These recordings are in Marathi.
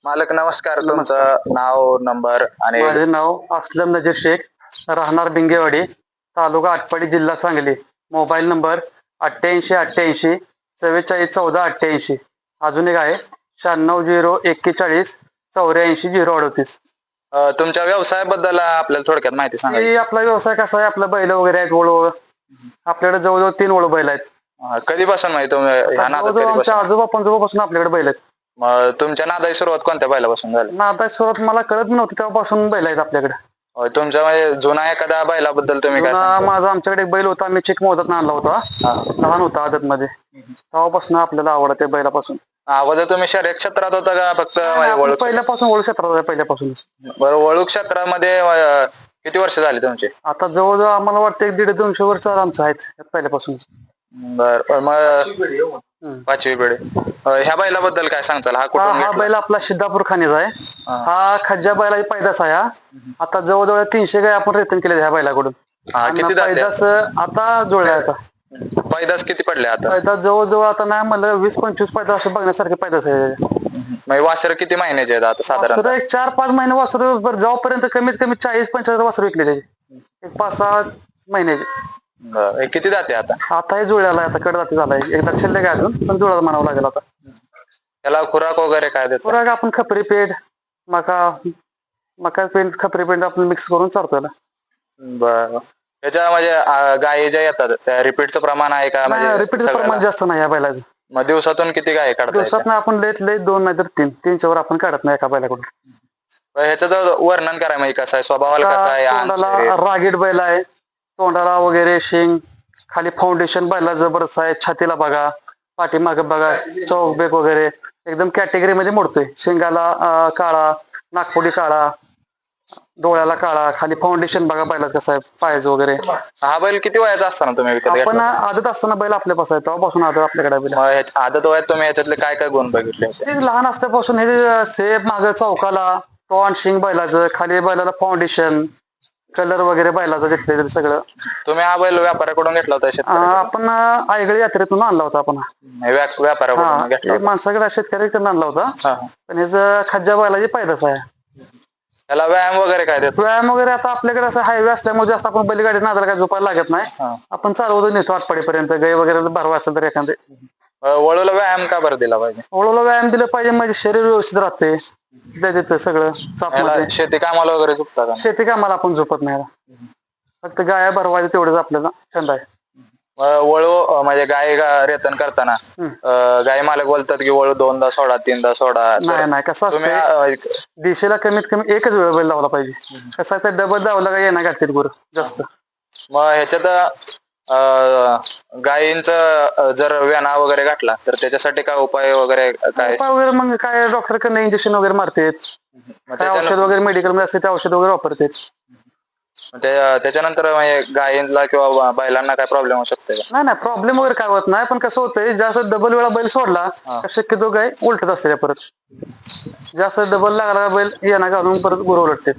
मालक नमस्कार. नमस्कार. तुमचं नाव, नंबर आणि माझे नाव असलम नजीर शेख, राहणार बिंगेवाडी, तालुका आटपाडी, जिल्हा सांगली. Mobile number 8888 441488. अजून एक आहे 9601418438. तुमच्या व्यवसायाबद्दल आपल्याला थोडक्यात माहिती सांगा की. आपला व्यवसाय कसा आहे, आपला बैल वगैरे आहेत, ओळ आपल्याकडे जवळजवळ 3 ओळ बैल आहेत. कधीपासून माहिती तुम्ही ह्या नादात जवळजवळ आमच्या कधीपासून? आजोबा पंजोबापासून आपल्याकडे बैल आहेत. मग तुमच्या नादाची सुरुवात कोणत्या बैलापासून झाली? आता सुरुवात मला कळत नव्हती तेव्हापासून बैल आहेत आपल्याकडे. तुमच्या म्हणजे जुना एखाद्या बैलाबद्दल तुम्ही काय जुना सांगता? माझा आमच्याकडे एक बैल होता, आम्ही चिक मोहदत आणला होता. लहान होता आदत मध्ये, तेव्हापासून आपल्याला आवड त्या बैलापासून. अगोदर तुम्ही शर्यत क्षेत्रात होता का फक्त आपण वळू? पहिल्यापासून ओळख क्षेत्रात आहे, पहिल्यापासूनच. बरं, वळू क्षेत्रामध्ये किती वर्ष झाली तुमची? आता जवळजवळ आम्हाला वाटतं 150-200 वर्ष आमचं आहेत पहिल्यापासून. बरं, मग पाचवी पिढी. ह्या बैलाबद्दल काय सांगताल? हा कुठून हा घेतला? बैल आपला सिद्धापूर खाणीचा आहे. हा खज्जा बैलाची पैदास आहे. आता जवळजवळ 300 गाय आपण रेतन केले ह्या बैलाकडून. किती दाते? पैदास आता जुळलाय. आता पैदास किती पडले आता? पैदास जवळजवळ आता नाही म्हणलं 20-25 पैदास असं बघण्यासारखे पैदास आहे. म्हणजे वासर किती महिन्याचे आहेत आता साधारण? वासरं एक 4-5 महिने वासरू जोपर्यंत कमीत कमी 40-45 वासरू विकलेले. एक 5-6 महिन्याचे. किती दाते आता? आता हे जुळलेला आहे, आता कडदाती झालाय. एकदा शिल्लक आहे अजून, पण जुळाला म्हणावं लागेल आता. त्याला खुराक वगैरे काय देतो? खुराक आपण खपरी पेंड, मका पेंड, खपरी पेंड आपण मिक्स करून चालतो. बरं. त्याच्या म्हणजे गायी ज्या येतात त्या रिपीटचं प्रमाण आहे का? म्हणजे रिपीटचं प्रमाण जास्त नाही या बैलाचं. मग दिवसातून किती गायी काढतात? दिवसात आपण लयत 2 नाही तर 3च्या वर आपण काढत नाही एका बैलाकडून. ह्याचं वर्णन करा, म्हणजे कसं आहे, स्वभावाला कसा आहे? तोंडाला रागीट बैल आहे, तोंडाला वगैरे शेंग, खाली फाउंडेशन बैला जबरदस्त आहे. छातीला बघा, पाठीमागे बघा, चौक बेक वगैरे एकदम कॅटेगरी मध्ये मोडतोय. शेंगाला काळा, नागपुडी काळा, डोळ्याला काळा, खाली फाउंडेशन बघा बैलाच कसं आहे, पायाचं वगैरे. हा बैल किती वयाचा असताना तुम्ही विकत आपण घेतला? आदत असताना बैल आपल्यापासून आहे, तेव्हापासून आदत आपल्याकडे बैल. आदत वयात तुम्ही याच्यातले काय काय गुण बघितले होते? ते लहान असल्यापासून हे सेप माग चौकाला, तोंड शिंग बैलाचं, खाली बैलाला फाउंडेशन, कलर वगैरे बैलाचं घेतलेलं सगळं. तुम्ही हा बैल व्यापाऱ्याकडून घेतला होता? आपण आयगळी यात्रेतून आणला होता आपण. व्यापाऱ्याकडून घेतला होता. माणसाकडे शेतकऱ्याकडून आणला होता, पण ह्याचं खज्जा बैलाची पैदास आहे. त्याला व्यायाम वगैरे काय देतो? व्यायाम वगैरे आता आपल्याकडे असं हायवे असल्यामुळे जास्त आपण बैलगाडी नादाला काय झोपायला लागत नाही. आपण चालवतो नेतो आटपाडीपर्यंत, गाय वगैरे भरवा असेल तर एखादे. वळूला व्यायाम का बरं दिला पाहिजे? वळूला व्यायाम दिलं पाहिजे म्हणजे शरीर व्यवस्थित राहते. तिथं सगळं चापमध्ये. शेती कामाला वगैरे झुकता का? शेती कामाला आपण झोपत नाही. फक्त गाया भरवायचं तेवढंच आपल्याला छंद आहे. वळू म्हणजे गाय रेतन करताना गाय मालक बोलतात की वळू 2दा सोडा, 3दा सोडा. नाही, कसं असतं, दिशेला कमीत कमी एकच वेळ बैल लावला पाहिजे. कसं आहे, डबल दावला का येणार घालतील गुरु जास्त. मग ह्याच्यात गायींचं जर वेणा वगैरे घातला तर त्याच्यासाठी काय उपाय वगैरे काय? उपाय वगैरे मग काय डॉक्टरकडे इंजेक्शन वगैरे मारतात, औषध वगैरे मेडिकल मध्ये असते ते औषध वगैरे वापरतात. त्याच्यानंतर म्हणजे गायींना किंवा बैलांना काय प्रॉब्लेम होऊ शकतो का? नाही, प्रॉब्लेम वगैरे काय होत नाही, पण कसं होतंय, जास्त डबल वेळा बैल सोडला शक्यतो गाय उलटत असते परत. जास्त डबल लागला बैल येणा घालून परत गुरु उलटते.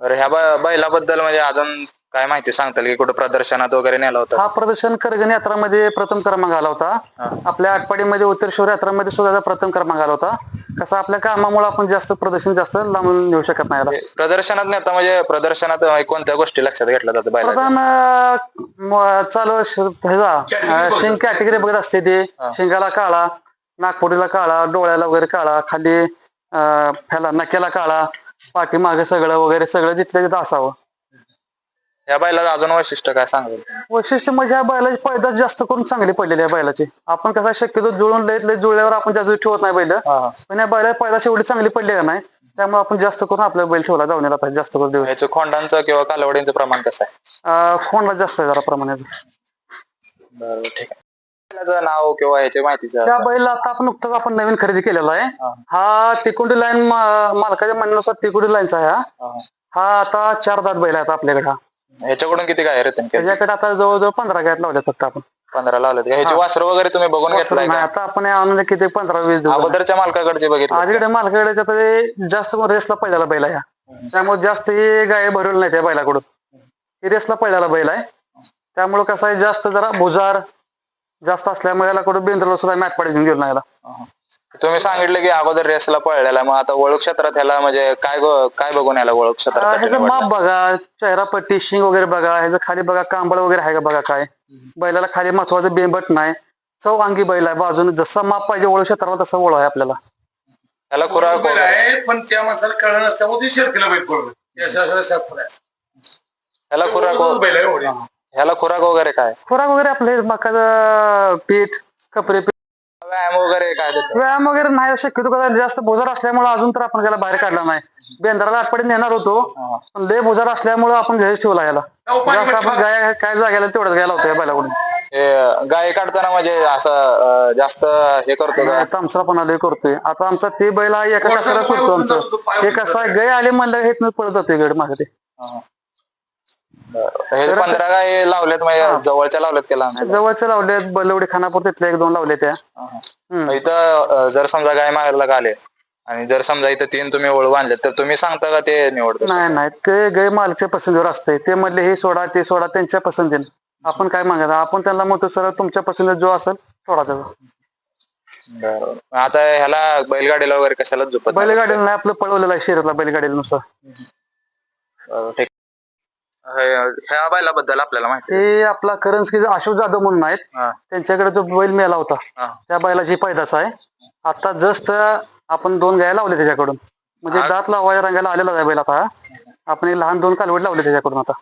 ह्या बैलाबद्दल म्हणजे अजून काय माहिती सांगताल की कुठं प्रदर्शनात वगैरे नेला होता? हा प्रदर्शन करगण यात्रामध्ये प्रथम क्रमांक आला होता. आपल्या आटपाडीमध्ये उत्तरेश्वर यात्रामध्ये सुद्धा प्रथम क्रमांक आला होता. कसं आपल्या कामामुळे आपण जास्त प्रदर्शन जास्त लांबून नेऊ शकत नाही. प्रदर्शनात नेता म्हणजे प्रदर्शनात कोणत्या गोष्टी लक्षात घेतल्या जातात? प्रधान चालू शिंग कॅटेगरी बघत असते ते. शिंगाला काळा, नागपुडीला काळा, डोळ्याला वगैरे काळा, खाली ह्याला नक्याला काळा, पाठीमागे सगळं वगैरे सगळं जिथल्या तिथं असावं. या बैलाचं अजून वैशिष्ट्य काय सांगेल? वैशिष्ट्य म्हणजे ह्या बैलाची पैदास जास्त करून चांगली पडलेली आहे बैलाची. आपण कसं शक्यतो जुळून लय जुळल्यावर आपण जास्त ठेवत नाही बैल, पण या बैला पैदास एवढी चांगली पडली का नाही, त्यामुळे आपण जास्त करून आपल्या बैल ठेवला जाऊन पाहिजे जास्त करून दिवस. याचं खोंडांचं किंवा कालवडींचं प्रमाण कसं आहे? खोंडला जास्त आहे जरा प्रमाणाचं. बरोबर, ठीक आहे. बैलाचं नाव किंवा ह्याची माहिती? त्या बैल आता आपण नुकतंच आपण नवीन खरेदी केलेला आहे. हा तिकुंडी लाईन मालकाच्या म्हणण्यानुसार तिकुंडी लाईनचा आहे. हा आता 4 दात बैल आहेत आपल्याकडे. ह्याच्याकडून किती गाय रेतन केली? त्याच्याकडे आता जवळजवळ 15 गायत लावल्या फक्त आपण. 15 लावलेत. ह्याची वासरं वगैरे तुम्ही बघून घेतलाय का? आता आपण आणून किती 15-20 दिवस. अगोदरच्या मालकाकडचे बघितले? आजकडे मालकाकडे जास्त रेसला पळायला बैल आहे, त्यामुळे जास्त ही गाय भरवली नाही त्या बैलाकडून. ही रेसला पळायला बैल आहे, त्यामुळे कसं आहे जास्त जरा भुजार जास्त असल्यामुळे याला कुठं बेंद्रला सुद्धा मॅट पाडी घेऊन गेलो नाही याला. तुम्ही सांगितलं की अगोदर रेसला पळलेला, मग आता वळू क्षेत्रात ह्याला म्हणजे काय बघून याला वळू क्षेत्रात ह्याचं माप बघा, चेहरापट्टी, शिंग वगैरे बघा, ह्याचं खाली बघा कांबळ वगैरे आहे का बघा, काय बैलाला खाली महत्वाचं बेंबट नाही, चौअंगी बैल आहे, बाजूने जसा माप पाहिजे वळू क्षेत्राला तसा वळू आहे आपल्याला. ह्याला खुराक बैल आहे, पण त्या माणसाला कळलं नसल्यामुळे शर्तीला बैल पडलं. ह्याला खुराक बैल आहे एवढे. ह्याला खुराक वगैरे काय, खुराक वगैरे आपले मकाचं पीठ, कपरे पीठ, व्यायाम वगैरे काय देतो? व्यायाम वगैरे नाही शक्यतो, कदा जास्त भोजर असल्यामुळे अजून तर आपण त्याला बाहेर काढला नाही. बेंद्राला आठवड्यात नेणार होतो, पण लय भोजर असल्यामुळे आपण घरीच ठेवला याला. जास्त आपण गाय काय जागेला तेवढंच गायला होतं या बैलाकडून. गाय काढताना म्हणजे असं जास्त हे करतो का? तामसापणा लय करतोय. आता आमचा ते बैल आहे एका कशाला सुटतो आमचं. हे कसं आहे, गाय आले म्हणलं हे पळत जातोय गड मागे ते. हे 15 गाय लावलेत म्हणजे जवळच्या लावलेत केला जवळचे लावलेत, बलवडी खानापूर तिथले 1-2 लावले त्या. इथं जर समजा गाय मारायला आले आणि जर समजा इथं 3 तुम्ही ओळख बांधले तर तुम्ही सांगता का ते निवडतो? नाही, ते गाय मालकच्या पसंतीवर असते. ते म्हणले हे सोडा ते सोडा, त्यांच्या पसंतीने. आपण काय मागायचं, आपण त्यांना म्हणतो सर तुमच्या पसंतीत जो असेल सोडा त्याचा. बरोबर. आता ह्याला बैलगाडीला वगैरे कशाला झोपत नाही? बैलगाडीला नाही, आपलं पळवलेलं आहे शरीराला बैलगाडीला नुसार. ठीक. ह्या बैलाबद्दल आपल्याला माहिती ते आपला करंजकी अशोक जाधव म्हणून आहेत, त्यांच्याकडे तो बैल मेला होता. त्या बैलाची पैदास आहे. आता जस्ट आपण 2 गाय लावले त्याच्याकडून, म्हणजे दात लावायच्या रंगाला आलेला आहे बैल आता. आपण एक लहान 2 कालवड लावले त्याच्याकडून. आता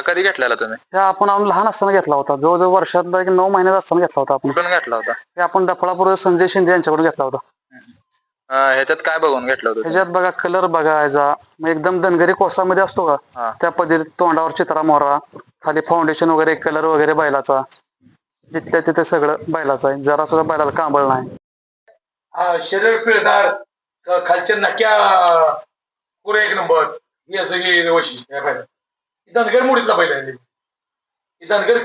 कधी घेतलेला तुम्ही? त्या आपण लहान असताना घेतला होता, जवळजवळ वर्षातला 9 महिन्यात असताना घेतला होता आपण. कुठून घेतला होता? ते आपण डफळापूर संजय शिंदे यांच्याकडून घेतला होता. ह्याच्यात काय बघून घेतलं होतं? ह्याच्यात बघा कलर बघा, ह्याचा एकदम धनगरी कोसामध्ये असतो का त्या पद्धतीत, तोंडावर चित्रा मोहरा, खाली फाउंडेशन वगैरे, कलर वगैरे बैलाचा जिथल्या तिथे सगळं बैलाचं आहे. जरा सुद्धा बैलाला कांबळ नाही. शरीर पिळदार, खालच्या नक्या पुरे 1 नंबर, हे असं हे वैशिष्ट्य आहे. धनगर मुडीतला बैल आहे. धनगर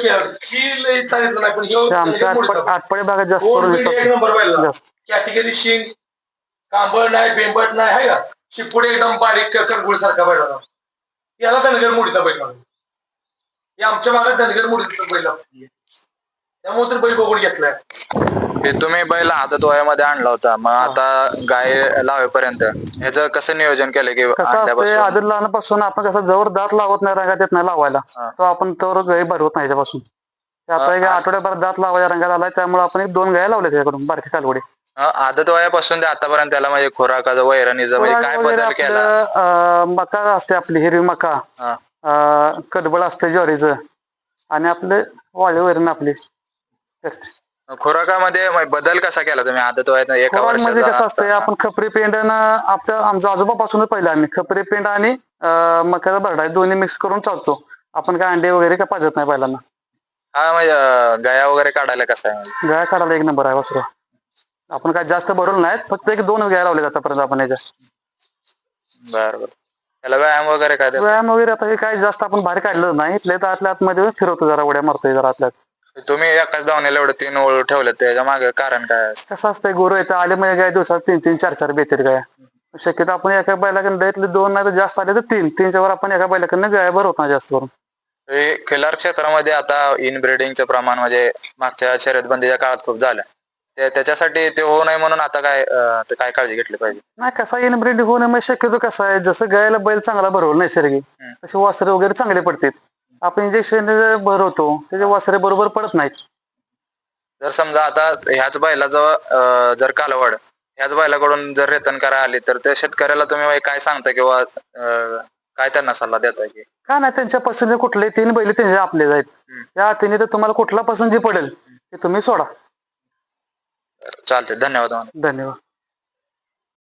सांगितलं नाही, पण आमच्या आठपडे भागात जास्त करून 1 नंबर बैल जास्त कॅटेगरी, शिंग, कांबळ नाही, बेंबट नाही, आहे का शिपुडे एकदम बारीक करगुळ सारखा बैल होता. याला धनगर मुडीचा बैल म्हणून, हे आमच्या भागात धनगर मुडीचा बैल त्यामुळे तर बैल बघून घेतलाय. तुम्ही बैल आदत वयामध्ये आणला होता, मग आता गाय लावेपर्यंत ह्याचं कसं नियोजन केलं की कसं असतं, आदर लहानपासून आपण कसं जवळ दात लावत नाही, रंगात येत नाही लावायला, तो आपण तर गाय भरवत नाही त्यापासून. आता एक आठवड्याभर दात लावायच्या रंगात आलाय, त्यामुळे आपण 1-2 गाय लावल्या त्याच्याकडून बारकी कालवडी. आदत वयापासून ते आतापर्यंत त्याला म्हणजे खुराकाचं, वैरणीचं म्हणजे काय बदल केला? मका असते आपली हिरवी मका, कडबळ असते ज्वारीचं, आणि आपले वाळे वैरण आपली. खुराकामध्ये बदल कसा केला तुम्ही आदत वयात एका वर्षात? म्हणजे कसं असतं, आपण खपरी पेंड आमच्या आजोबापासूनच पहिलं आम्ही खपरी पेंड आणि मकाचा भरडा दोन्ही मिक्स करून चालतो. आपण काय अंडे वगैरे काय पाजत नाही बैलांना. हा म्हणजे गाया वगैरे काढायला कसं आहे? गाय काढायला 1 नंबर आहे वासरू. आपण काय जास्त भरवलं नाहीत, फक्त 1-2 गाय लावले आतापर्यंत आपण याच्या. बरोबर. त्याला व्यायाम वगैरे काय? व्यायाम वगैरे आता हे काय जास्त आपण बाहेर काढलं नाही, आतल्या आतमध्ये फिरवतो, जरा उड्या मारतोय जरा आतल्यात. तुम्ही एकाच धावणीला एवढं 3 ओळू ठेवले, त्याच्या मागे कारण काय? कसं असतंय, गोरं येतं आले म्हणजे गाय दिवसात 3-3, 4-4 बेतेर गाय. शक्यतो आपण एका बैलाकडे 2 नाही तर जास्त आले तर 3-3च्या वर आपण एका बैलाकडनं गाय भरवत नाही जास्त करून. खिलार क्षेत्रामध्ये आता इनब्रीडिंगचं प्रमाण म्हणजे मागच्या शर्यतबंदीच्या काळात खूप झालं, त्याच्यासाठी ते होऊ नये म्हणून आता काय काळजी घेतली पाहिजे? नाही, कसा इनब्रीडिंग होऊ नये म्हणजे शक्यतो कसं आहे, जसं गायला बैल चांगला भरवलं नैसर्गिक, तसे वासरे वगैरे चांगले पडतात. आपण इंजेक्शन भरवतो त्याचे वासरे बरोबर पडत नाहीत. जर समजा आता ह्याच बैलाजवळ जर कालवड ह्याच बैलाकडून जर रेतन करायला आली तर त्या शेतकऱ्याला तुम्ही काय सांगता किंवा काय त्यांना सल्ला देताय? की का नाही, त्यांच्या पसंती कुठले 3 बैल त्यांचे आपले आहेत, त्या 3 तर तुम्हाला कुठला पसंती पडेल ते तुम्ही सोडा. चालते. धन्यवाद. धन्यवाद.